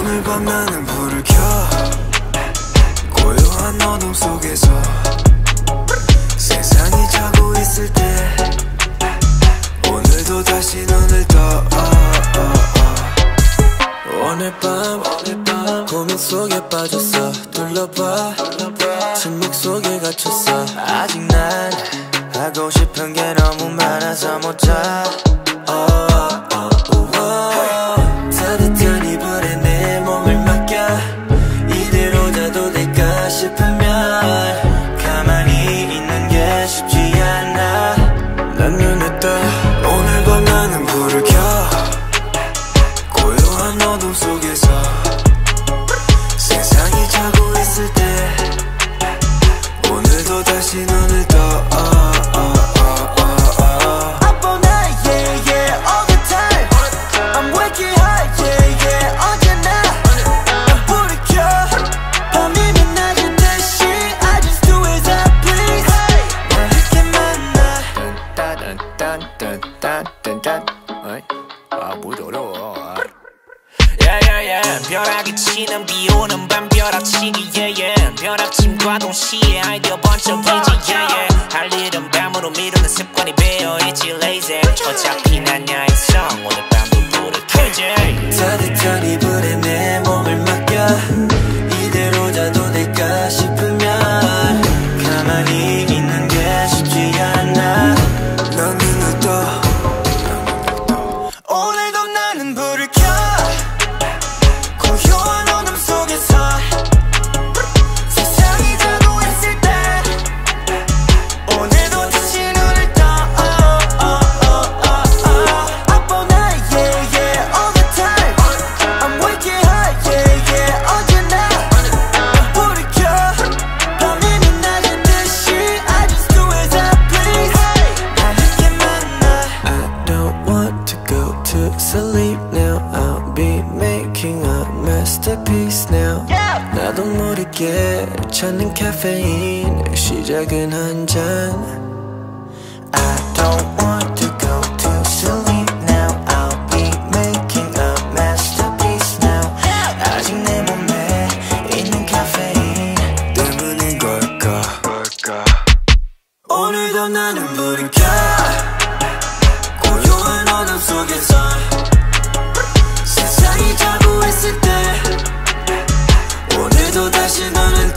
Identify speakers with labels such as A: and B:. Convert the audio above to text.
A: 오늘 밤 나는 불을 켜 고요한 어둠 속에서 세상이 자고 있을 때 오늘도 다시 눈을 떠 오늘 밤 고민 속에 빠졌어 둘러봐 침묵 속에 갇혔어 아직 난 하고 싶은 게 너무 많아서 못 자 따뜻한 이불에 내 몸을 맡겨 이대로 자도 될까 싶으면 가만히 있는 게 쉽지 않아 난 눈을 떠 오늘 밤 나는 불을 켜 고요한 어둠 속에서 세상이 자고 있을 때 오늘도 다시 눈을 떠
B: 뭘 어려워. 벼락이 치는 비 오는 밤 벼락치기 벼락침과 동시에 아이디어 번쩍이지 할 일은 밤으로 미루는 습관이 배어있지 lazy 어차피 난 야행성 오늘 밤도 불을 켜지
A: 따뜻한 이불에 내 몸을 맡겨 이대로 자도 될까 싶으면 가만히 있는 게 쉽지 않아 넌 눈을 떠 오늘도 나는 불을 켜 고요한 어둠 속에서 세상이 자고 있을 때 오늘도 다시 눈을 떠 Up all night, yeah, yeah, all the time I'm waking high, yeah, yeah, 언제나 불을 켜 밤이 빛나는 듯이 I just do as I please 나에게 만나 I don't want to go to sleep now I'll be making a masterpiece now 나도 모르게 찾는 카페인 시작은 한 잔 I don't want to go to sleep now I'll be making a masterpiece now 아직 내 몸에 있는 카페인 때문인 걸까 오늘도 나는 불을 켜 고요한 어둠 속에서 세상이 자고 있을 때 오늘도 다시 너는